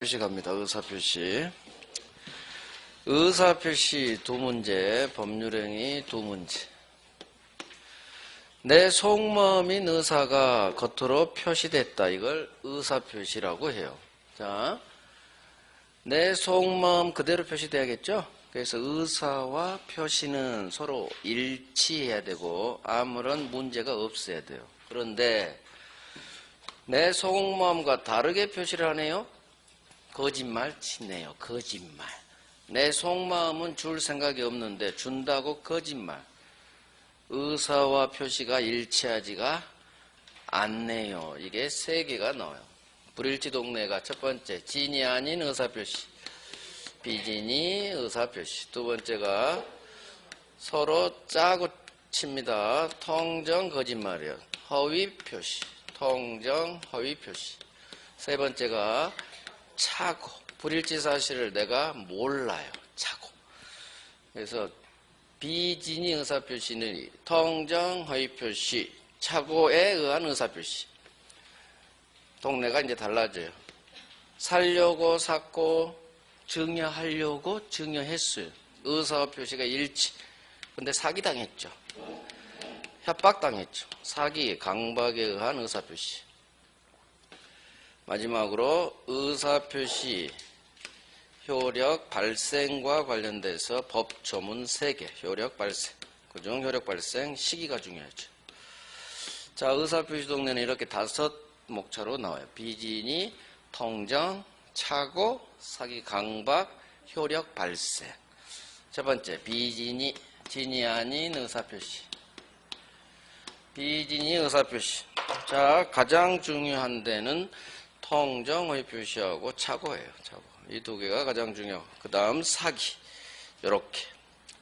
표시 갑니다. 의사표시. 의사표시 두 문제, 법률행위 두 문제. 내 속마음인 의사가 겉으로 표시됐다. 이걸 의사표시라고 해요. 자, 내 속마음 그대로 표시돼야겠죠? 그래서 의사와 표시는 서로 일치해야 되고 아무런 문제가 없어야 돼요. 그런데 내 속마음과 다르게 표시를 하네요. 거짓말 치네요. 거짓말. 내 속마음은 줄 생각이 없는데 준다고 거짓말. 의사와 표시가 일치하지가 않네요. 이게 세 개가 나와요. 불일치 동네가 첫 번째 진이 아닌 의사표시, 비진이 의사표시. 두 번째가 서로 짜고 칩니다. 통정 거짓말이요. 허위표시, 통정 허위표시. 세 번째가 차고, 불일치 사실을 내가 몰라요. 차고. 그래서 비진이 의사표시는 통정 허위표시, 차고에 의한 의사표시. 동네가 이제 달라져요. 살려고 샀고 증여하려고 증여했어요. 의사와 표시가 일치. 근데 사기당했죠. 협박당했죠. 사기, 강박에 의한 의사표시. 마지막으로 의사표시 효력 발생과 관련돼서 법 조문 3개. 효력 발생. 그중 효력 발생 시기가 중요하죠. 자, 의사표시 동네는 이렇게 5 목차로 나와요. 비진이, 통정, 차고, 사기, 강박, 효력 발생. 첫 번째, 비진이, 진이 아닌 의사표시. 비진이 의사표시. 자, 가장 중요한 데는 통정의 표시하고 차고예요. 차고. 이 두 개가 가장 중요하고. 그 다음 사기. 요렇게.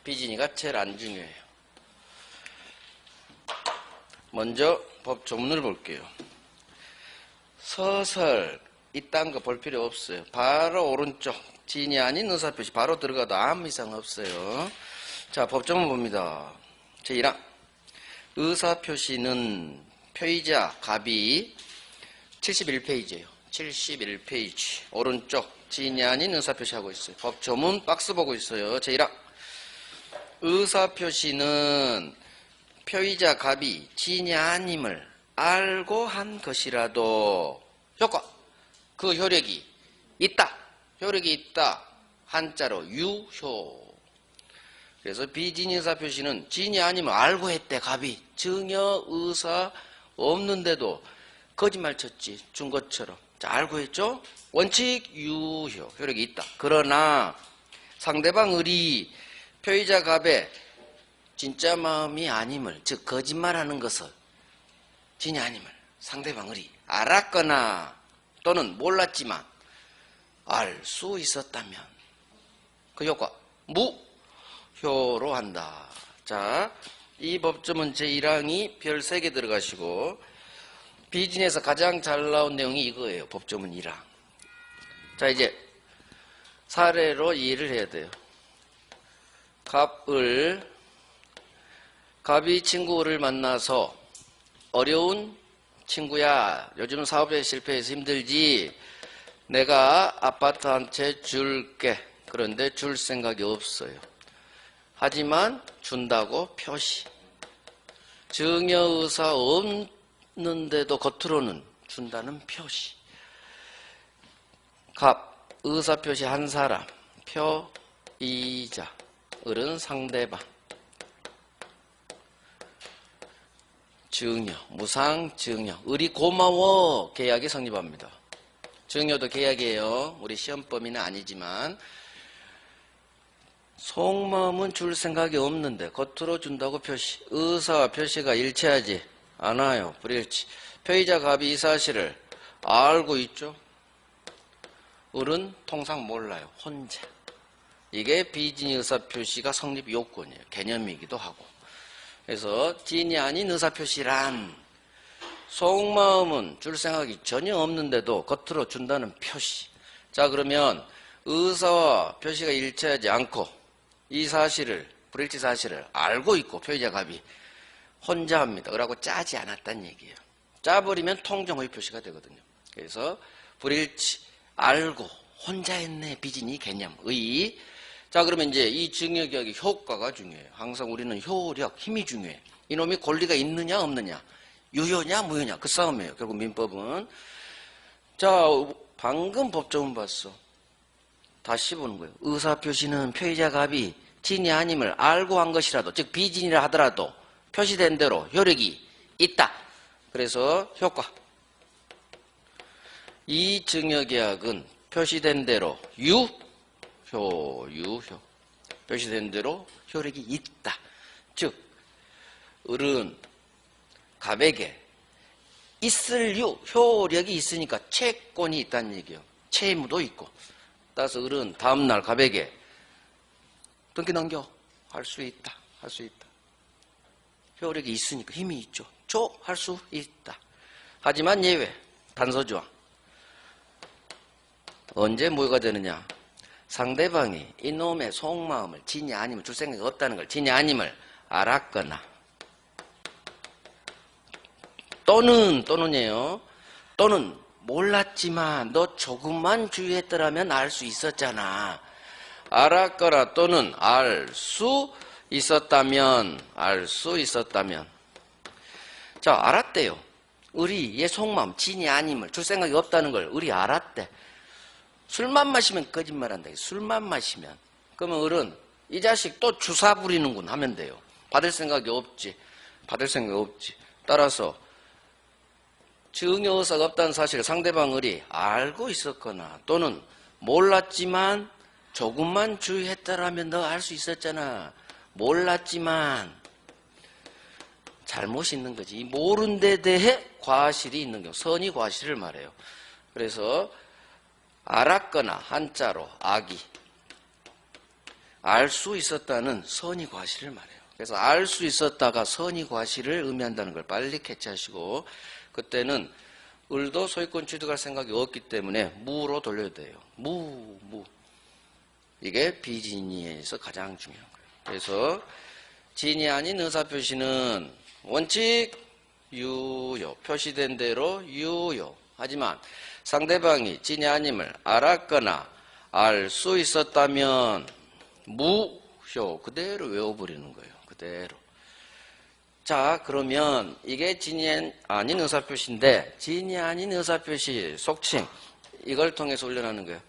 비진이가 제일 안 중요해요. 먼저 법 조문을 볼게요. 서설 이딴 거 볼 필요 없어요. 바로 오른쪽 진이 아닌 의사표시 바로 들어가도 아무 이상 없어요. 자, 법 조문 봅니다. 제1항 의사표시는 표의자 갑이 71페이지예요. 71페이지 오른쪽 진이 아닌 의사표시하고 있어요. 법 조문 박스 보고 있어요. 제1항 의사표시는 표의자 갑이 진이 아님을 알고 한 것이라도 효과, 그 효력이 있다. 효력이 있다. 한자로 유효. 그래서 비진이 의사표시는 진이 아니면 알고 했대. 갑이 증여 의사 없는데도 거짓말 쳤지. 준 것처럼. 자, 알고 했죠? 원칙 유효. 효력이 있다. 그러나 상대방 을이 표의자 갑의 진짜 마음이 아님을, 즉 거짓말하는 것을 진이 아님을 상대방 을이 알았거나 또는 몰랐지만 알 수 있었다면 그 효과 무효로 한다. 자, 이 법조문 제1항이 별 3개 들어가시고 비진에서 가장 잘 나온 내용이 이거예요. 법조문 1항. 자, 이제 사례로 이해를 해야 돼요. 갑이 친구 을을 만나서 어려운 친구야, 요즘 사업에 실패해서 힘들지, 내가 아파트 한 채 줄게. 그런데 줄 생각이 없어요. 하지만 준다고 표시. 증여의사 없는데도 겉으로는 준다는 표시. 갑, 의사표시 한 사람, 표의자, 을은 상대방. 증여, 무상 증여. 을이 고마워 계약이 성립합니다. 증여도 계약이에요. 우리 시험범위는 아니지만 속마음은 줄 생각이 없는데 겉으로 준다고 표시. 의사와 표시가 일치하지 않아요. 불일치. 표의자 갑이 이 사실을 알고 있죠. 을은 통상 몰라요. 혼자. 이게 비진이 의사표시가 성립 요건이에요. 개념이기도 하고. 그래서 진이 아닌 의사표시란 속마음은 줄 생각이 전혀 없는데도 겉으로 준다는 표시. 자, 그러면 의사와 표시가 일치하지 않고 이 사실을, 불일치 사실을 알고 있고 표의자 갑이 혼자 합니다. 그러고 짜지 않았다는 얘기예요. 짜버리면 통정의 표시가 되거든요. 그래서 불일치, 알고 혼자 했네. 비진이 개념. 의. 자, 그러면 이제 이 증여기하기 효과가 중요해요. 항상 우리는 효력, 힘이 중요해. 이놈이 권리가 있느냐, 없느냐. 유효냐, 무효냐. 그 싸움이에요. 결국 민법은. 자, 방금 법조문 봤어. 다시 보는 거예요. 의사표시는 표의자 갑이 진이 아님을 알고 한 것이라도, 즉 비진이라 하더라도 표시된 대로 효력이 있다. 그래서 효과. 이 증여계약은 표시된 대로 유효. 표시된 대로 효력이 있다. 즉 을은 갑에게 있을 효력이 있으니까 채권이 있다는 얘기예요. 채무도 있고. 따라서 을은 다음날 갑에게 등기 넘겨 할 수 있다. 할 수 있다. 효력이 있으니까 힘이 있죠. 할 수 있다. 하지만 예외. 단서조항. 언제 무효가 되느냐? 상대방이 이놈의 속마음을 진이 아님을 줄 생각이 없다는 걸 진이 아님을 알았거나 또는이에요. 또는 몰랐지만 너 조금만 주의했더라면 알 수 있었잖아. 알았거나 또는 알 수 있었다면 자, 알았대요. 을이 얘 속마음 진이 아님을 줄 생각이 없다는 걸 을이 알았대. 술만 마시면 거짓말한다. 술만 마시면. 그러면 을은 이 자식 또 주사 부리는군 하면 돼요. 받을 생각이 없지. 따라서 증여 의사가 없다는 사실을 상대방 을이 알고 있었거나 또는 몰랐지만 조금만 주의했더라면 너 알 수 있었잖아. 몰랐지만 잘못이 있는 거지. 이 모른 데 대해 과실이 있는 경우. 선의 과실을 말해요. 그래서 알았거나 한자로 악이 알 수 있었다는 선의 과실을 말해요. 그래서 알 수 있었다가 선의 과실을 의미한다는 걸 빨리 캐치하시고 그때는 을도 소유권 취득할 생각이 없기 때문에 무로 돌려야 돼요. 무. 이게 비진이에서 가장 중요한 거예요. 그래서 진이 아닌 의사표시는 원칙 유효. 표시된 대로 유효. 하지만 상대방이 진이 아님을 알았거나 알 수 있었다면 무효. 그대로 외워버리는 거예요. 그대로. 자, 그러면 이게 진이 아닌 의사표시인데 진이 아닌 의사표시 속칭 이걸 통해서 훈련하는 거예요.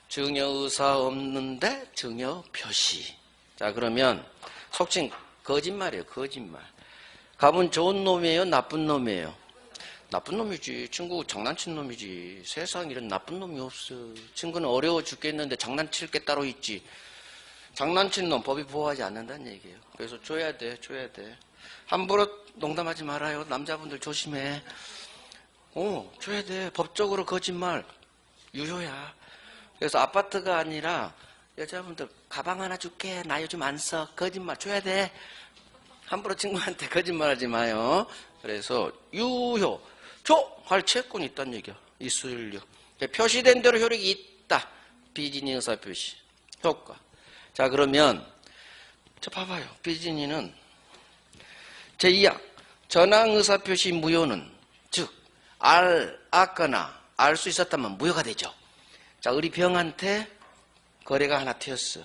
증여의사 없는데 증여표시. 자, 그러면 속칭 거짓말이에요. 거짓말. 갑은 좋은 놈이에요? 나쁜 놈이에요? 나쁜 놈이지. 친구 장난친 놈이지. 세상 이런 나쁜 놈이 없어. 친구는 어려워 죽겠는데 장난칠 게 따로 있지. 장난친 놈 법이 보호하지 않는다는 얘기예요. 그래서 줘야 돼. 함부로 농담하지 말아요. 남자분들 조심해. 줘야 돼. 법적으로 거짓말 유효야. 그래서 아파트가 아니라 여자분들 가방 하나 줄게. 나 요즘 안 써. 거짓말 줘야 돼. 함부로 친구한테 거짓말하지 마요. 그래서 유효. 할 채권이 있다는 얘기야. 있을요. 표시된 대로 효력이 있다. 비진이 의사표시. 효과. 자, 그러면 자, 봐봐요. 비진이는 제2항 전항 의사표시 무효는 즉 알았거나 알 수 있었다면 무효가 되죠. 자, 을이 병한테 거래가 하나 튀었어.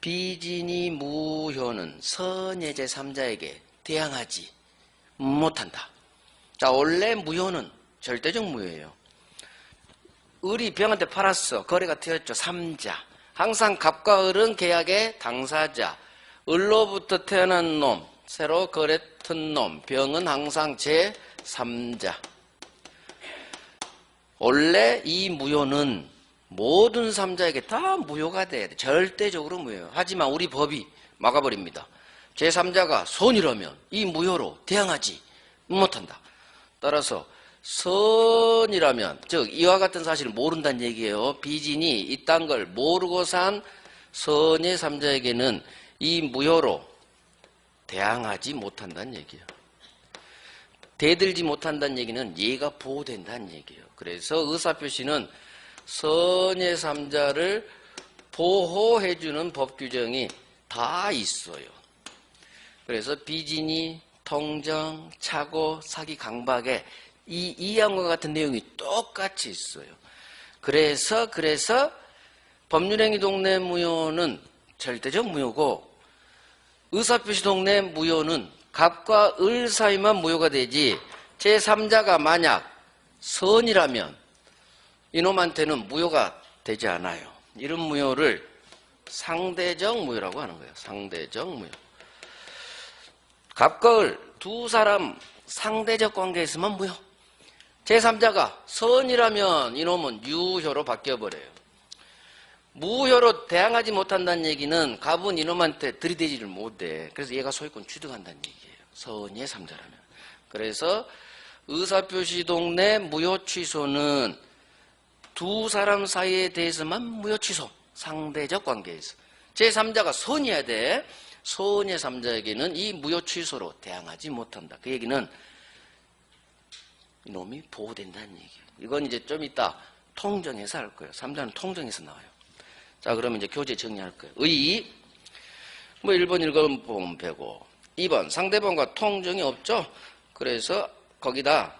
비진이 무효는 선의 제3자에게 대항하지 못한다. 자, 원래 무효는 절대적 무효예요. 을이 병한테 팔았어. 거래가 튀었죠. 3자. 항상 갑과 을은 계약의 당사자. 을로부터 태어난 놈, 새로 거래 튼 놈, 병은 항상 제3자. 원래 이 무효는 모든 3자에게 다 무효가 돼야 돼. 절대적으로 무효예요. 하지만 우리 법이 막아버립니다. 제3자가 선이라면 이 무효로 대항하지 못한다. 따라서 선이라면 즉 이와 같은 사실을 모른다는 얘기예요. 비진이 이딴 걸 모르고 산 선의 3자에게는 이 무효로 대항하지 못한다는 얘기예요. 대들지 못한다는 얘기는 얘가 보호된다는 얘기예요. 그래서 의사표시는 선의 3자를 보호해주는 법 규정이 다 있어요. 그래서 비진이, 통정, 착오, 사기, 강박에 이 이항과 같은 내용이 똑같이 있어요. 그래서 법률행위 동네 무효는 절대적 무효고 의사표시 동네 무효는 갑과 을 사이만 무효가 되지 제3자가 만약 선이라면 이놈한테는 무효가 되지 않아요. 이런 무효를 상대적 무효라고 하는 거예요. 상대적 무효. 갑과 을 두 사람 상대적 관계에 있으면 무효. 제3자가 선이라면 이놈은 유효로 바뀌어버려요. 무효로 대항하지 못한다는 얘기는 갑은 이놈한테 들이대지를 못해. 그래서 얘가 소유권 취득한다는 얘기예요. 선의 3자라면. 그래서 의사표시 동네 무효 취소는 두 사람 사이에 대해서만 무효 취소. 상대적 관계에서. 제3자가 선이어야 돼. 선의 3자에게는 이 무효 취소로 대항하지 못한다. 그 얘기는 이놈이 보호된다는 얘기예요. 이건 이제 좀 이따 통정해서 할 거예요. 3자는 통정해서 나와요. 자, 그러면 이제 교재 정리할 거예요. 의, 1번 읽어보면 되고, 2번 상대방과 통정이 없죠? 그래서 거기다,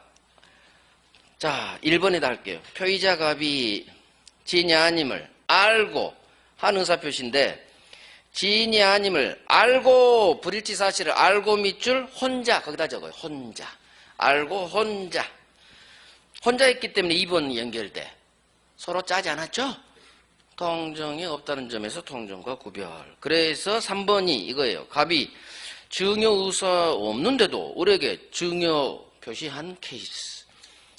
자, 1번에다 할게요. 표의자 갑이 지인이 아님을 알고 한 의사표시인데, 지인이 아님을 알고, 불일치 사실을 알고 밑줄 혼자, 거기다 적어요. 혼자. 알고 혼자. 혼자 있기 때문에 2번 연결돼. 서로 짜지 않았죠? 통정이 없다는 점에서 통정과 구별. 그래서 3번이 이거예요. 갑이 증여 의사 없는데도 을에게 증여 표시한 케이스.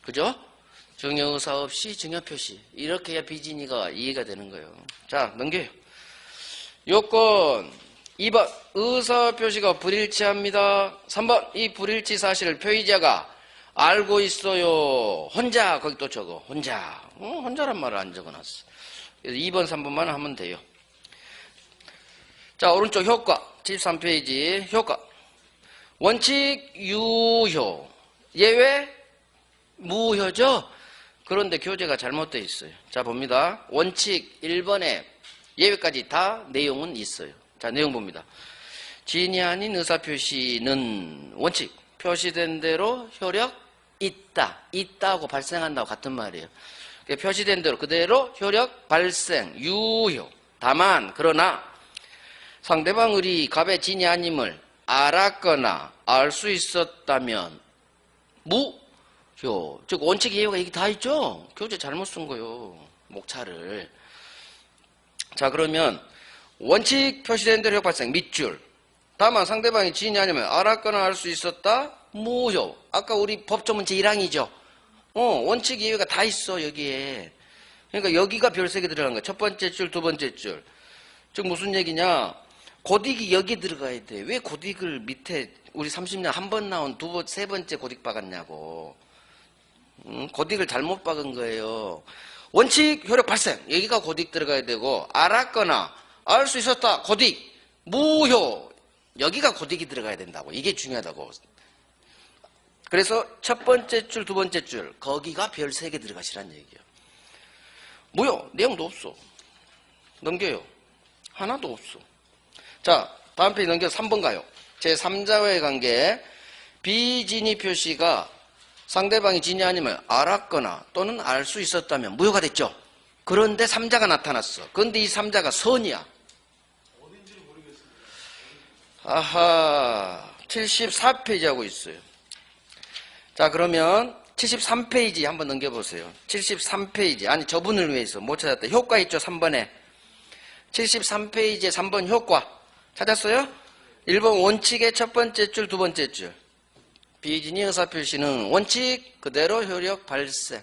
그죠? 증여 의사 없이 증여 표시. 이렇게 해야 비진이가 이해가 되는 거예요. 자, 넘겨요. 요건 2번 의사 표시가 불일치합니다. 3번 이 불일치 사실을 표의자가 알고 있어요. 혼자 거기 또 적어. 혼자. 혼자란 말을 안 적어놨어. 그래서 2번 3번만 하면 돼요. 자, 오른쪽 효과 73페이지 효과 원칙 유효 예외 무효죠. 그런데 교재가 잘못되어 있어요. 자, 봅니다. 원칙 1번에 예외까지 다 내용은 있어요. 자, 내용 봅니다. 지인이 아닌 의사표시는 원칙 표시된 대로 효력 있다고 발생한다고 같은 말이에요. 표시된 대로 그대로 효력 발생 유효. 다만 그러나 상대방 을이 갑의 지인이 아님을 알았거나 알 수 있었다면 무효. 즉 원칙 예외가 여기 다 있죠. 교재 잘못 쓴 거요. 목차를. 자, 그러면 원칙 표시된 대로 효력 발생 밑줄. 다만 상대방이 지인이 아니면 알았거나 알 수 있었다 무효. 아까 우리 법조문 제1항이죠. 원칙 예외가 다 있어 여기에. 그러니까 여기가 별색이 들어간 거야. 첫 번째 줄, 두 번째 줄. 즉 무슨 얘기냐? 고딕이 여기 들어가야 돼. 왜 고딕을 밑에 우리 30년 한 번 나온 세 번째 고딕 박았냐고. 고딕을 잘못 박은 거예요. 원칙 효력 발생. 여기가 고딕 들어가야 되고 알았거나 알 수 있었다. 고딕. 무효. 여기가 고딕이 들어가야 된다고. 이게 중요하다고. 그래서 첫 번째 줄, 두 번째 줄 거기가 별 3개 들어가시란 얘기예요. 무효. 내용도 없어. 넘겨요. 하나도 없어. 자, 다음 페이지 넘겨 3번 가요. 제3자와의 관계. 비진이 표시가 상대방이 진이 아니면 알았거나 또는 알 수 있었다면 무효가 됐죠. 그런데 3자가 나타났어. 그런데 이 3자가 선이야. 어딘지를 모르겠습니다. 아하, 74페이지 하고 있어요. 자, 그러면 73페이지 한번 넘겨보세요. 73페이지. 아니, 저분을 위해서 못 찾았다. 효과 있죠, 3번에. 73페이지에 3번 효과. 찾았어요? 1번 원칙의 첫 번째 줄, 두 번째 줄. 비진이 의사표시는 원칙 그대로 효력 발생.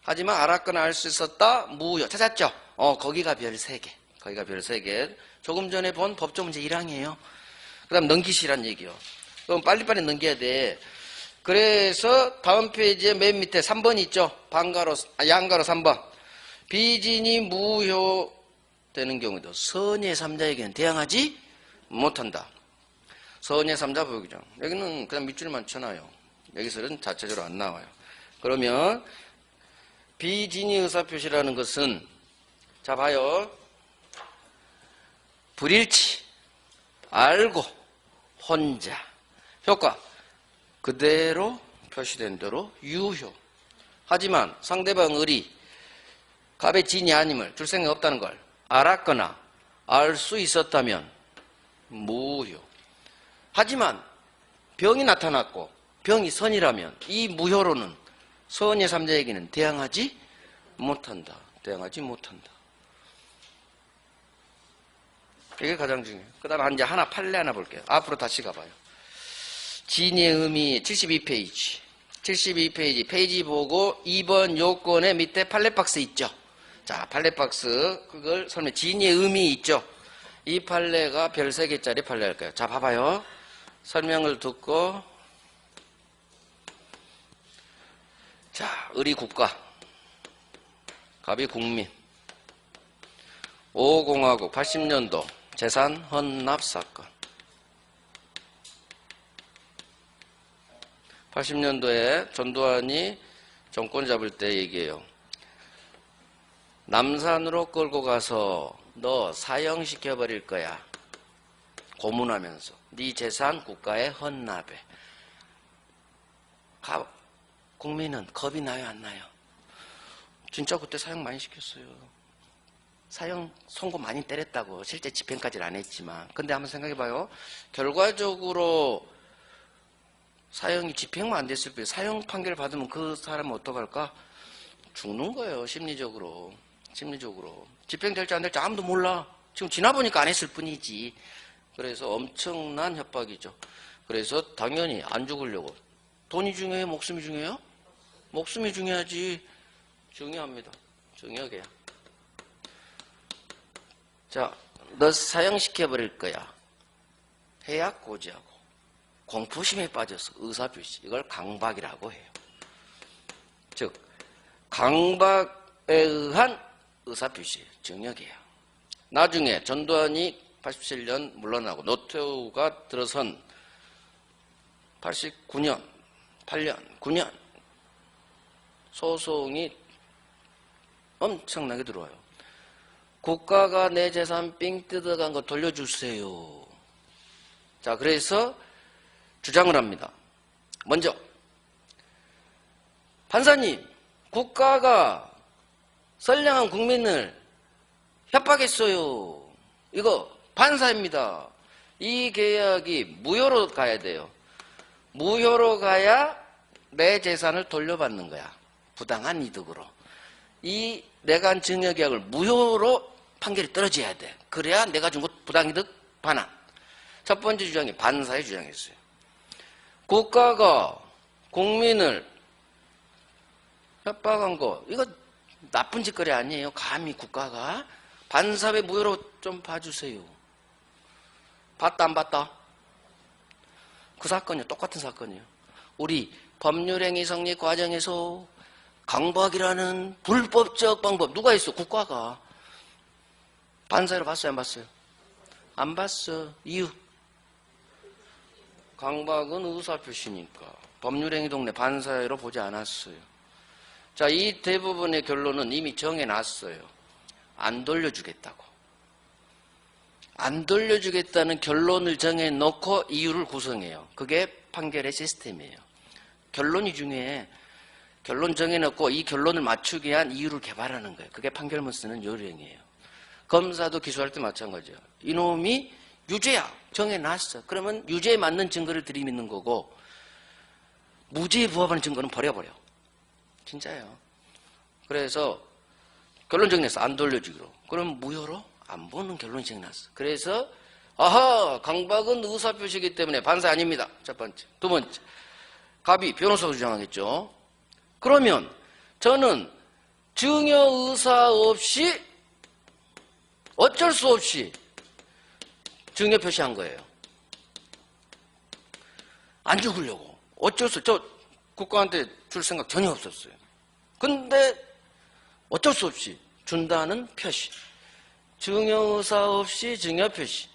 하지만 알았거나 알 수 있었다 무효. 찾았죠? 거기가 별 3개. 거기가 별 3개. 조금 전에 본 법조문제 1항이에요. 그 다음 넘기시란 얘기요. 그럼 빨리빨리 넘겨야 돼. 그래서 다음 페이지에 맨 밑에 3번 있죠? 양가로 3번. 비진이 무효되는 경우도 선의 3자에게는 대항하지 못한다. 선의 3자 보기죠. 여기는 그냥 밑줄만 쳐놔요. 여기서는 자체적으로 안 나와요. 그러면 비진이 의사표시라는 것은 자 봐요. 불일치, 알고, 혼자, 효과 그대로 표시된 대로 유효. 하지만 상대방 을이 갑의 진이 아님을 줄 생각이 없다는 걸 알았거나 알 수 있었다면 무효. 하지만 병이 나타났고 병이 선이라면 이 무효로는 선의 3자에게는 대항하지 못한다. 대항하지 못한다. 이게 가장 중요해요. 그 다음에 이제 하나 판례 하나 볼게요. 앞으로 다시 가봐요. 진의 의미 72페이지. 72페이지 페이지 보고 2번 요건의 밑에 판례 박스 있죠. 자, 판례 박스 그걸 설명. 진의 의미 있죠. 이 판례가 별 3개짜리 판례일까요? 자, 봐봐요. 설명을 듣고 자, 을이 국가, 갑이 국민, 5공화국 80년도 재산 헌납 사건. 80년도에 전두환이 정권 잡을 때 얘기해요. 남산으로 끌고 가서 너 사형시켜버릴 거야. 고문하면서. 네 재산 국가에 헌납해. 국민은 겁이 나요, 안 나요? 진짜 그때 사형 많이 시켰어요. 사형 선고 많이 때렸다고. 실제 집행까지는 안 했지만. 근데 한번 생각해봐요. 결과적으로 사형이 집행만 안 됐을 뿐 사형 판결 받으면 그 사람은 어떡할까? 죽는 거예요, 심리적으로. 심리적으로. 집행될지 안 될지 아무도 몰라. 지금 지나보니까 안 했을 뿐이지. 그래서 엄청난 협박이죠. 그래서 당연히 안 죽으려고. 돈이 중요해요? 목숨이 중요해요? 목숨이 중요하지. 중요합니다. 중요해요. 자, 너 사형시켜버릴 거야. 해야 고지하고. 공포심에 빠져서 의사표시. 이걸 강박이라고 해요. 즉, 강박에 의한 의사표시. 증역이에요. 나중에 전두환이 87년 물러나고 노태우가 들어선 89년, 8년, 9년 소송이 엄청나게 들어와요. 국가가 내 재산 삥 뜯어간 거 돌려주세요. 자, 그래서 주장을 합니다. 먼저 판사님, 국가가 선량한 국민을 협박했어요. 이거 판사입니다. 이 계약이 무효로 가야 돼요. 무효로 가야 내 재산을 돌려받는 거야. 부당한 이득으로. 이 내가 한 증여계약을 무효로 판결이 떨어져야 돼. 그래야 내가 준 것 부당이득 반환. 첫 번째 주장이 반사의 주장이었어요. 국가가 국민을 협박한 거 이거 나쁜 짓거리 아니에요. 감히 국가가. 반사회 무효로 좀 봐주세요. 봤다 안 봤다? 그 사건이요. 똑같은 사건이에요. 우리 법률행위 성립 과정에서 강박이라는 불법적 방법 누가 있어? 국가가. 반사회로 봤어요? 안 봤어요? 안 봤어. 이유? 강박은 의사표시니까. 법률행위 동네 반사회로 보지 않았어요. 자, 이 대부분의 결론은 이미 정해놨어요. 안 돌려주겠다고. 안 돌려주겠다는 결론을 정해놓고 이유를 구성해요. 그게 판결의 시스템이에요. 결론이 중요해. 결론 정해놓고 이 결론을 맞추기 위한 이유를 개발하는 거예요. 그게 판결문 쓰는 요령이에요. 검사도 기소할 때 마찬가지예요. 이놈이 유죄야. 정해놨어. 그러면 유죄에 맞는 증거를 들이미는 거고 무죄에 부합하는 증거는 버려버려. 진짜예요. 그래서 결론 정리해서 안 돌려주기로. 그럼 무효로 안 보는 결론 정리났어. 그래서 아하, 강박은 의사표시이기 때문에 반사 아닙니다. 첫 번째. 두 번째, 갑이 변호사가 주장하겠죠. 그러면 저는 증여 의사 없이 어쩔 수 없이 증여 표시한 거예요. 안 죽으려고. 어쩔 수, 저 국가한테 줄 생각 전혀 없었어요. 근데 어쩔 수 없이 준다는 표시. 증여 의사 없이 증여 표시.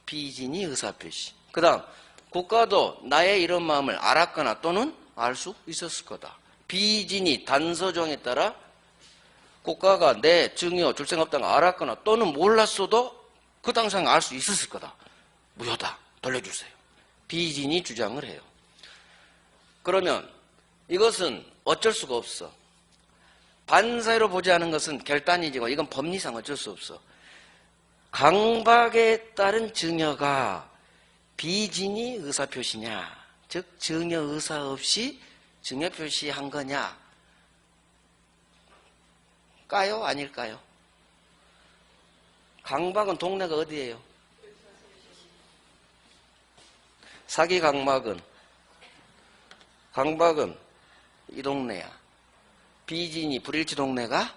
비진이 의사 표시. 그 다음, 국가도 나의 이런 마음을 알았거나 또는 알 수 있었을 거다. 비진이 단서조항에 따라 국가가 내 증여 줄 생각 없다는 걸 알았거나 또는 몰랐어도 그 당시에 알 수 있었을 거다. 무효다. 돌려주세요. 비진이 주장을 해요. 그러면 이것은 어쩔 수가 없어. 반사회로 보지 않은 것은 결단이지만 이건 법리상 어쩔 수 없어. 강박에 따른 증여가 비진이 의사표시냐, 즉 증여 의사 없이 증여 표시한 거냐, 까요? 아닐까요? 강박은 동네가 어디예요? 사기 강박은 이 동네야. 비진이 불일치 동네가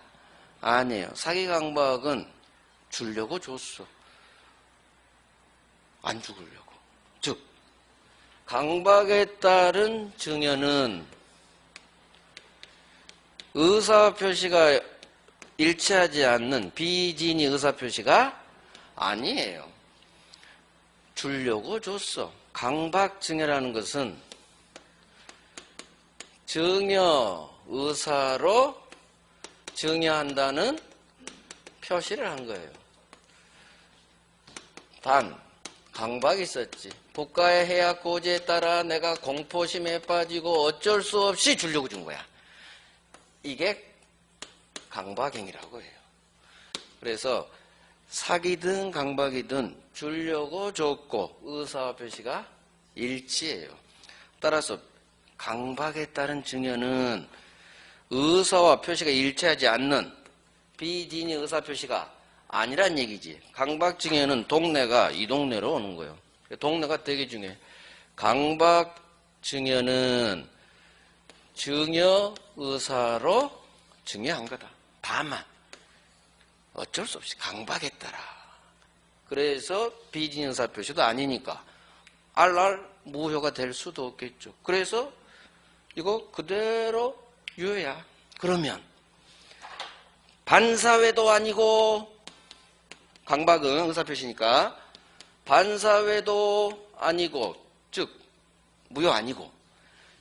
아니에요. 사기 강박은 주려고 줬어. 안 죽으려고. 즉 강박에 따른 증여는 의사표시가 일치하지 않는 비진이 의사표시가 아니에요. 주려고 줬어. 강박증여라는 것은 증여 의사로 증여한다는 표시를 한 거예요. 단 강박이 있었지. 국가의 해약 고지에 따라 내가 공포심에 빠지고 어쩔 수 없이 주려고 준 거야. 이게 강박행위라고 해요. 그래서 사기든 강박이든 주려고 줬고 의사와 표시가 일치해요. 따라서 강박에 따른 증여는 의사와 표시가 일치하지 않는 비진이 의사표시가 아니란 얘기지. 강박 증여는 동네가 이 동네로 오는 거예요. 동네가 되게 중요해. 강박 증여는 증여 의사로 증여한 거다. 다만 어쩔 수 없이 강박에 따라. 그래서 비진이 의사표시도 아니니까 알랄 무효가 될 수도 없겠죠. 그래서 이거 그대로 유효야. 그러면 반사회도 아니고 강박은 의사표시니까 반사회도 아니고 즉 무효 아니고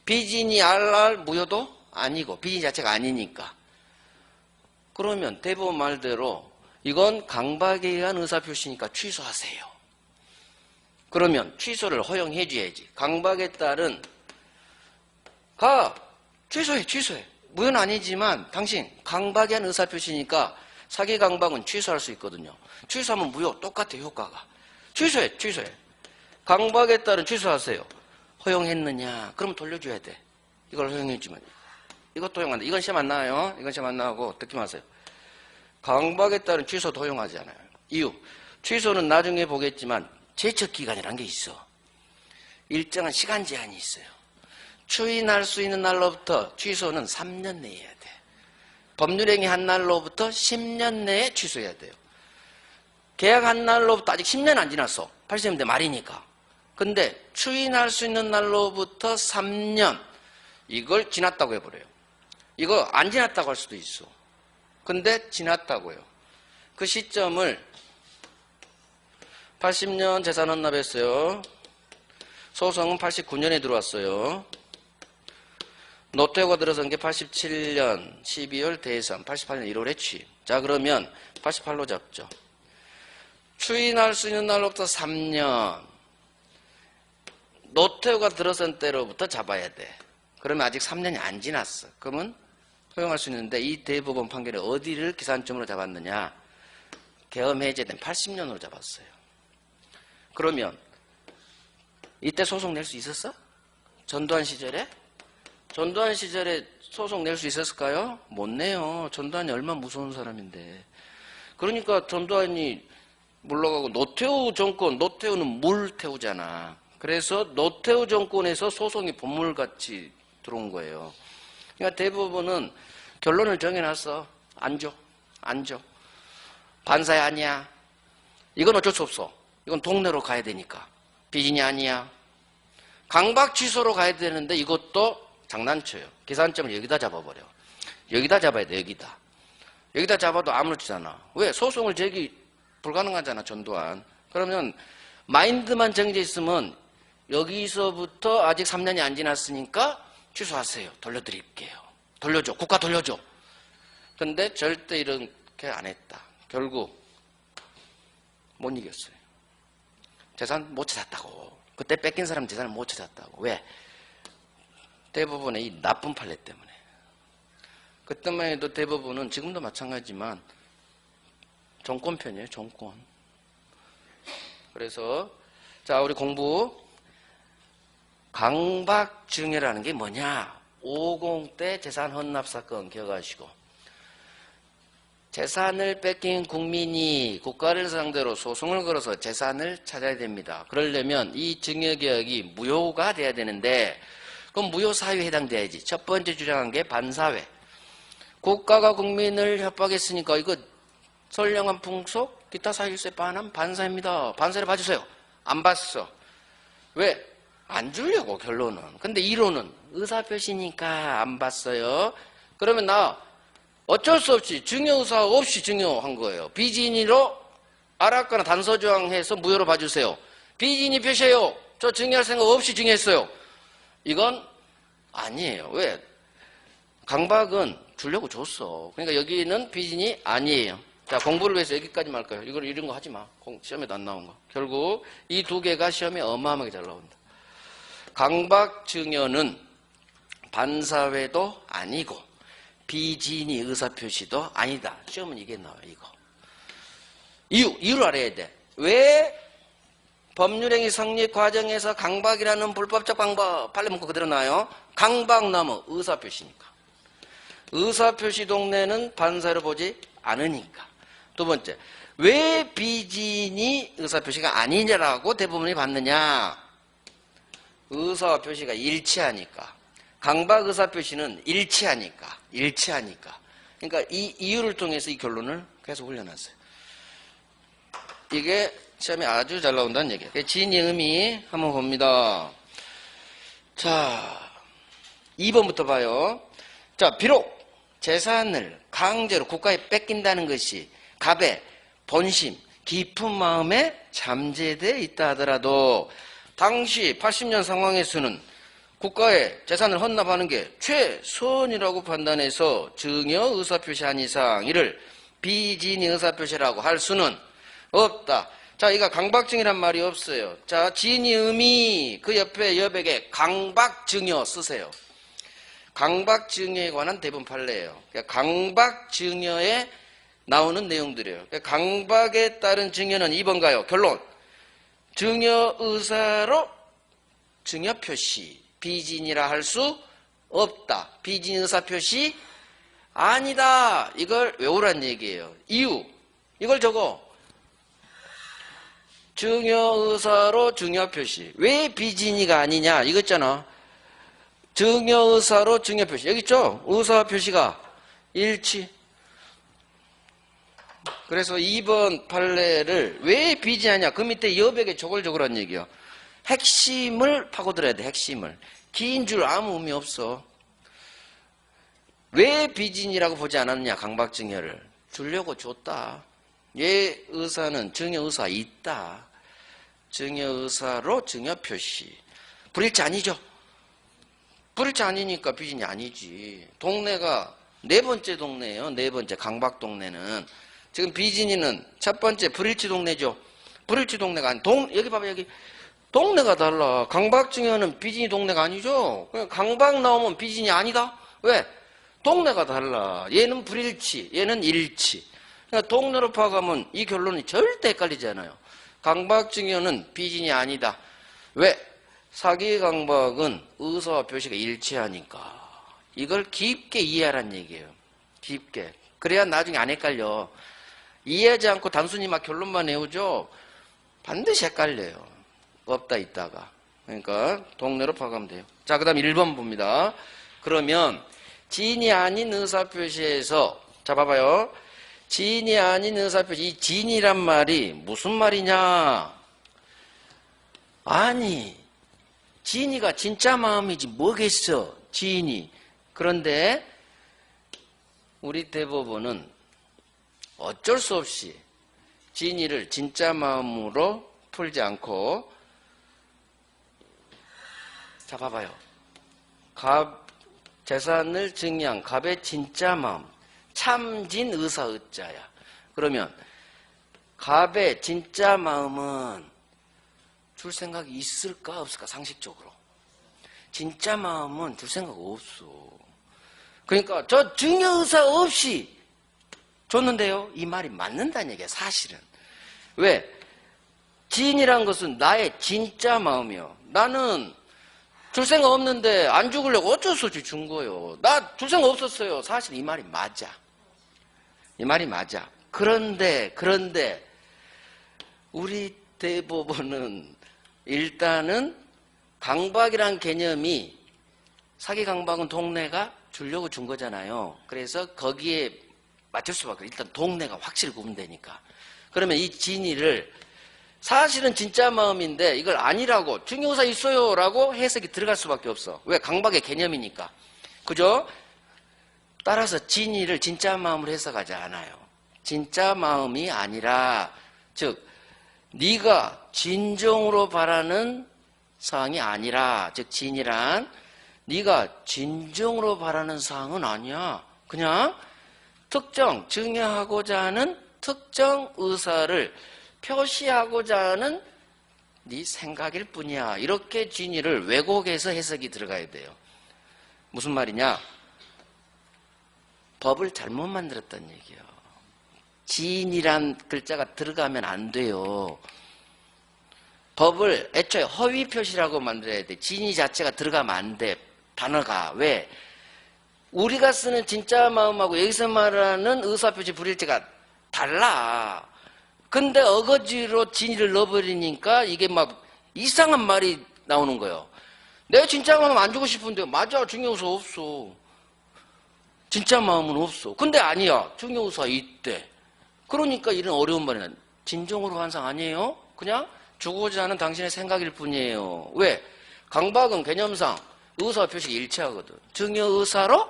비진이 알랄 무효도 아니고 비진 자체가 아니니까 그러면 대법원 말대로 이건 강박에 의한 의사표시니까 취소하세요. 그러면 취소를 허용해 줘야지. 강박에 따른 취소해. 무효는 아니지만 당신 강박에 의한 의사표시니까 사기 강박은 취소할 수 있거든요. 취소하면 무효 똑같아 효과가. 취소해. 강박에 따른 취소하세요. 허용했느냐? 그럼 돌려줘야 돼. 이걸 허용해주면 이것도 허용한다. 이건 시험 안 나와요. 이건 시험 안 나오고 듣기 마세요. 강박에 따른 취소도 허용하지 않아요. 이유 취소는 나중에 보겠지만 제척기간이라는 게 있어. 일정한 시간 제한이 있어요. 추인할 수 있는 날로부터 취소는 3년 내에 해야 돼. 법률행위 한 날로부터 10년 내에 취소해야 돼요. 계약한 날로부터 아직 10년 안 지났어. 80년대 말이니까. 근데 추인할 수 있는 날로부터 3년 이걸 지났다고 해버려요. 이거 안 지났다고 할 수도 있어. 근데 지났다고요. 그 시점을 80년 재산 헌납했어요. 소송은 89년에 들어왔어요. 노태우가 들어선 게 87년 12월 대선, 88년 1월에 취임. 자 그러면 88로 잡죠. 추인할 수 있는 날로부터 3년. 노태우가 들어선 때로부터 잡아야 돼. 그러면 아직 3년이 안 지났어. 그러면 허용할 수 있는데 이 대법원 판결에 어디를 기산점으로 잡았느냐. 계엄 해제된 80년으로 잡았어요. 그러면 이때 소송 낼 수 있었어? 전두환 시절에? 전두환 시절에 소송 낼 수 있었을까요? 못 내요. 전두환이 얼마나 무서운 사람인데. 그러니까 전두환이 물러가고 노태우 정권, 노태우는 물 태우잖아. 그래서 노태우 정권에서 소송이 본물같이 들어온 거예요. 그러니까 대법원은 결론을 정해놨어. 안 줘. 반사회 아니야. 이건 어쩔 수 없어. 이건 동네로 가야 되니까. 비진이 아니야. 강박 취소로 가야 되는데 이것도 장난쳐요. 계산점을 여기다 잡아버려. 여기다 잡아야 돼. 여기다 잡아도 아무렇지 않아. 왜? 소송을 제기 불가능하잖아. 전두환. 그러면 마인드만 정해져 있으면 여기서부터 아직 3년이 안 지났으니까 취소하세요. 돌려드릴게요. 돌려줘. 국가 돌려줘. 근데 절대 이렇게 안 했다. 결국 못 이겼어요. 재산 못 찾았다고. 그때 뺏긴 사람 재산을 못 찾았다고. 왜? 대부분의 이 나쁜 판례 때문에. 그때만 해도 대법원은 지금도 마찬가지지만 정권편이에요, 정권. 그래서 자, 우리 공부. 강박증여라는 게 뭐냐? 50대 재산 헌납 사건 기억하시고, 재산을 뺏긴 국민이 국가를 상대로 소송을 걸어서 재산을 찾아야 됩니다. 그러려면 이 증여계약이 무효가 돼야 되는데, 그럼 무효사유에 해당돼야지. 첫 번째 주장한 게 반사회. 국가가 국민을 협박했으니까 이거 선량한 풍속, 기타 사실세 반환 반사입니다. 반사를 봐주세요. 안 봤어. 왜? 안 주려고 결론은. 근데 이론은 의사표시니까 안 봤어요. 그러면 나 어쩔 수 없이 증여의사 없이 증여한 거예요. 비진이로 알았거나 단서조항해서 무효로 봐주세요. 비진이 표시해요. 저 증여할 생각 없이 증여했어요. 이건 아니에요. 왜? 강박은 주려고 줬어. 그러니까 여기는 비진이 아니에요. 자, 공부를 위해서 여기까지 말까요? 이런 거 하지 마. 시험에도 안 나온 거. 결국 이 두 개가 시험에 어마어마하게 잘 나온다. 강박증여는 반사회도 아니고 비진이 의사표시도 아니다. 시험은 이게 나와요. 이거. 이유를 알아야 돼. 왜 법률행위 성립 과정에서 강박이라는 불법적 방법 판례 문구 그대로 나와요. 강박 넘어 의사표시니까. 의사표시 동네는 반사로 보지 않으니까. 두 번째, 왜 비진이 의사표시가 아니냐라고 대법원이 봤느냐. 의사와 표시가 일치하니까. 강박 의사표시는 일치하니까. 그러니까 이 이유를 통해서 이 결론을 계속 올려놨어요. 이게 시험에 아주 잘 나온다는 얘기예요. 진의 의미 한번 봅니다. 자, 2번부터 봐요. 자, 비록 재산을 강제로 국가에 뺏긴다는 것이 갑의 본심, 깊은 마음에 잠재되어 있다 하더라도 당시 80년 상황에서는 국가에 재산을 헌납하는 게 최선이라고 판단해서 증여 의사표시한 이상 이를 비진의 의사표시라고 할 수는 없다. 자, 이거 강박증이란 말이 없어요. 자, 진의 의미 그 옆에 여백에 강박증여 쓰세요. 강박증여에 관한 대부분 판례예요. 그러니까 강박증여에 나오는 내용들이에요. 그러니까 강박에 따른 증여는 2번가요. 결론. 증여의사로 증여표시. 비진이라 할 수 없다. 비진의사표시 아니다. 이걸 외우란 얘기예요. 이유. 이걸 적어. 증여의사로 증여표시. 왜 비진이가 아니냐. 이거 있잖아. 증여의사로 증여표시. 여기 있죠? 의사표시가 일치. 그래서 2번 판례를 왜 비진하냐. 그 밑에 여백에 저걸 적으란 얘기야. 핵심을 파고들어야 돼. 핵심을. 긴 줄 아무 의미 없어. 왜 비진이라고 보지 않았느냐. 강박증여를. 주려고 줬다. 얘 의사는 증여의사 있다. 증여의사로 증여표시. 불일치 아니죠. 불일치 아니니까 비진이 아니지. 동네가 네 번째 동네예요. 네 번째 강박 동네는. 지금 비진이는 첫 번째 불일치 동네죠. 불일치 동네가 아니. 여기 봐봐 여기. 동네가 달라. 강박증여는 비진이 동네가 아니죠. 그냥 강박 나오면 비진이 아니다. 왜? 동네가 달라. 얘는 불일치, 얘는 일치. 그러니까 동네로 파가면 이 결론이 절대 헷갈리지 않아요. 강박증여는 비진이 아니다. 왜? 사기 강박은 의사와 표시가 일치하니까. 이걸 깊게 이해하란 얘기예요. 깊게. 그래야 나중에 안 헷갈려. 이해하지 않고 단순히 막 결론만 외우죠. 반드시 헷갈려요. 없다 있다가. 그러니까 동네로 파가면 돼요. 자, 그 다음 1번 봅니다. 그러면 진이 아닌 의사표시에서 자 봐봐요. 진이 아닌 의사표시. 이 진이란 말이 무슨 말이냐. 아니 진이가 진짜 마음이지 뭐겠어. 진이. 그런데 우리 대법원은 어쩔 수 없이 진이를 진짜 마음으로 풀지 않고 자 봐봐요. 재산을 증여한 갑의 진짜 마음 참진 의사 의자야. 그러면 갑의 진짜 마음은 줄 생각이 있을까 없을까. 상식적으로 진짜 마음은 줄 생각 없어. 그러니까 저 증여의사 없이 줬는데요. 이 말이 맞는다는 얘기야, 사실은. 왜? 지인이란 것은 나의 진짜 마음이요. 나는 줄 생각 없는데 안 죽으려고 어쩔 수 없이 준 거예요. 나 줄 생각 없었어요. 사실 이 말이 맞아. 이 말이 맞아. 그런데 우리 대법원은 일단은 강박이란 개념이 사기 강박은 동네가 주려고 준 거잖아요. 그래서 거기에 맞출 수밖에 없어요. 일단 동네가 확실히 구분되니까. 그러면 이 진위를 사실은 진짜 마음인데 이걸 아니라고 증여의사 있어요 라고 해석이 들어갈 수밖에 없어. 왜? 강박의 개념이니까. 그죠? 따라서 진위를 진짜 마음으로 해석하지 않아요. 진짜 마음이 아니라 즉 네가 진정으로 바라는 사항이 아니라 즉 진이란 네가 진정으로 바라는 사항은 아니야. 그냥 특정 증여하고자 하는 특정 의사를 표시하고자 하는 네 생각일 뿐이야. 이렇게 진위를 왜곡해서 해석이 들어가야 돼요. 무슨 말이냐? 법을 잘못 만들었다는 얘기예요. 진이란 글자가 들어가면 안 돼요. 법을 애초에 허위 표시라고 만들어야 돼. 진이 자체가 들어가면 안 돼. 단어가. 왜? 우리가 쓰는 진짜 마음하고 여기서 말하는 의사표시 불일치가 달라. 근데 어거지로 진위를 넣어버리니까 이게 막 이상한 말이 나오는 거예요. 내 진짜 마음 안 주고 싶은데 맞아. 증여의사 없어. 진짜 마음은 없어. 근데 아니야. 증여의사 있대. 그러니까 이런 어려운 말이 나. 진정으로 환상 아니에요? 그냥 주고자 하는 당신의 생각일 뿐이에요. 왜? 강박은 개념상 의사 표시가 일치하거든. 증여의사로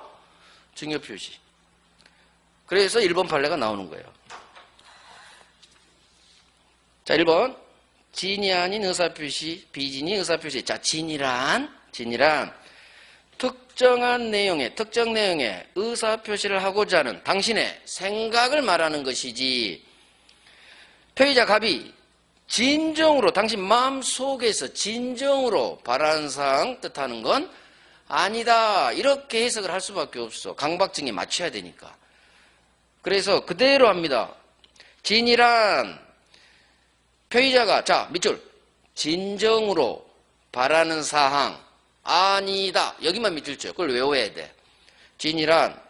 증여 표시. 그래서 1번 판례가 나오는 거예요. 자, 1번. 진이 아닌 의사표시, 비진이 의사표시. 자, 진이란 특정 내용의 의사표시를 하고자 하는 당신의 생각을 말하는 것이지, 표의자 갑이 진정으로, 당신 마음 속에서 진정으로 바라는 사항 뜻하는 건 아니다. 이렇게 해석을 할 수밖에 없어. 강박증에 맞춰야 되니까. 그래서 그대로 합니다. 진이란 표의자가, 자, 밑줄. 진정으로 바라는 사항 아니다. 여기만 밑줄 쳐요. 그걸 외워야 돼. 진이란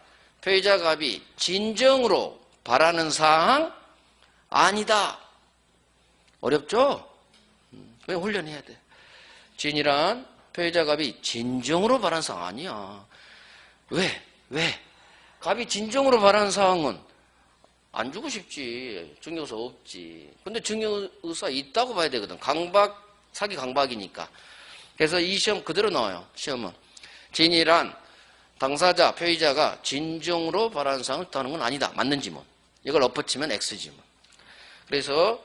표의자 갑이 진정으로 바라는 사항 아니다. 어렵죠? 그냥 훈련해야 돼. 진이란 표의자 갑이 진정으로 바라는 사항 아니야. 왜? 갑이 진정으로 바라는 사항은 안 주고 싶지. 증여의사 없지. 근데 증여의사 있다고 봐야 되거든. 사기 강박이니까. 그래서 이 시험 그대로 나와요. 시험은. 진이란 당사자, 표의자가 진정으로 바라는 사항을 뜻하는 건 아니다. 맞는 지문. 이걸 엎어치면 X지문. 그래서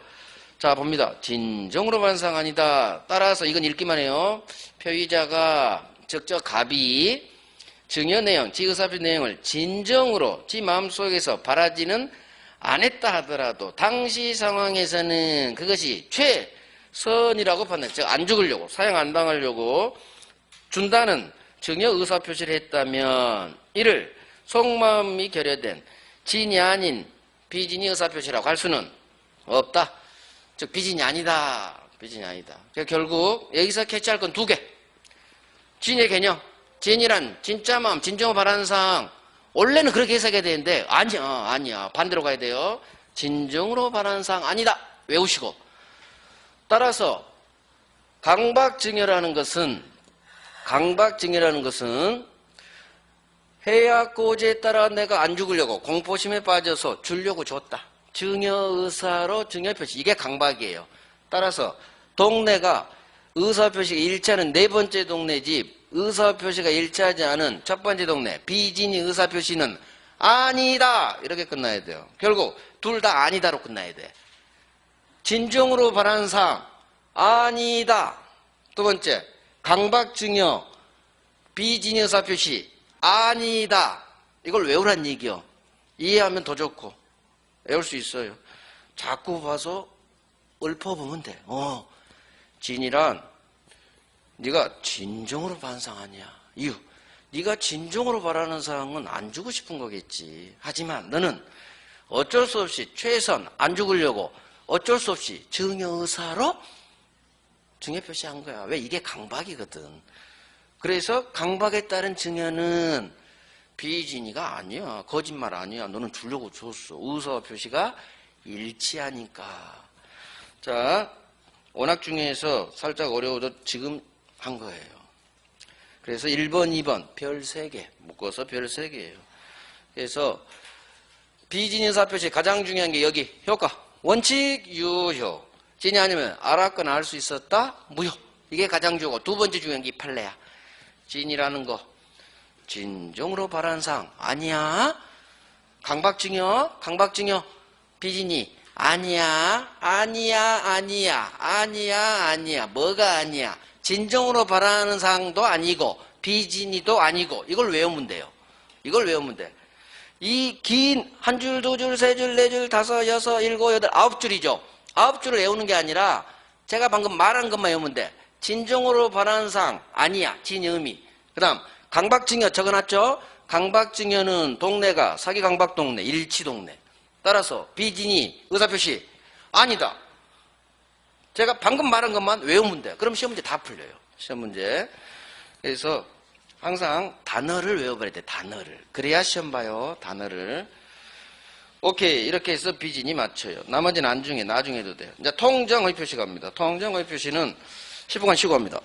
자, 봅니다. 진정으로 바라는 사항 아니다. 따라서 이건 읽기만 해요. 표의자가, 즉 저 갑이 증여 내용, 지 의사표시 내용을 진정으로 지 마음속에서 바라지는 않았다 하더라도 당시 상황에서는 그것이 최선이라고 판단, 즉 안 죽으려고, 사형 안 당하려고 준다는 증여 의사표시를 했다면 이를 속마음이 결여된 진이 아닌 비진이 의사표시라고 할 수는 없다. 즉 비진이 아니다. 그러니까 결국 여기서 캐치할 건 2개. 진의 개념. 진이란 진짜 마음, 진정을 바라는 사항. 원래는 그렇게 해석해야 되는데 아니야. 반대로 가야 돼요. 진정으로 바라는 사항 아니다. 외우시고. 따라서 강박증여라는 것은 해약고지에 따라 내가 안 죽으려고 공포심에 빠져서 주려고 줬다. 증여의사로 증여표시. 이게 강박이에요. 따라서 동네가 의사표시가 일치하는 4번째 동네 집, 의사표시가 일치하지 않은 첫 번째 동네 비진이 의사표시는 아니다. 이렇게 끝나야 돼요. 결국 둘 다 아니다로 끝나야 돼. 진정으로 바라는 사항 아니다. 두 번째 강박증여 비진이 의사표시 아니다. 이걸 외우란 얘기요. 이해하면 더 좋고 외울 수 있어요. 자꾸 봐서 읊어보면 돼. 진이란 네가 진정으로 반상 아니야. 이유. 네가 진정으로 바라는 사항은 안 주고 싶은 거겠지. 하지만 너는 어쩔 수 없이 최선 안 죽으려고 어쩔 수 없이 증여 의사로 증여 표시한 거야. 왜? 이게 강박이거든. 그래서 강박에 따른 증여는 비진이가 아니야. 거짓말 아니야. 너는 주려고 줬어. 의사 표시가 일치하니까. 자, 원학 중에서 살짝 어려워도 지금 한 거예요. 그래서 1번, 2번 별 3개 묶어서 별 3개예요. 그래서 비진 의사표시 가장 중요한 게 여기 효과 원칙 유효 진이 아니면 알았거나 알 수 있었다 무효 이게 가장 중요하고 두 번째 중요한 게 이 판례야. 진이라는 거 진정으로 바라는 사항 아니야. 강박증여 비진이 아니야 뭐가 아니야. 진정으로 바라는 사항도 아니고 비진이도 아니고 이걸 외우면 돼요. 이걸 외우면 돼. 이 긴 한 줄, 두 줄, 세 줄, 네 줄, 다섯, 여섯, 일곱, 여덟, 9줄이죠. 9줄을 외우는 게 아니라 제가 방금 말한 것만 외우면 돼. 진정으로 바라는 사항 아니야. 진의 의미. 그 다음 강박증여 적어놨죠. 강박증여는 동네가 사기 강박 동네, 일치 동네. 따라서 비진이 의사표시 아니다. 제가 방금 말한 것만 외우면 돼. 그럼 시험 문제 다 풀려요. 시험 문제. 그래서 항상 단어를 외워버려야 돼. 단어를. 그래야 시험 봐요. 단어를. 오케이. 이렇게 해서 비진이 맞춰요. 나머지는 나중에 해도 돼요. 이제 통정의 표시 갑니다. 통정의 표시는 10분간 쉬고 합니다.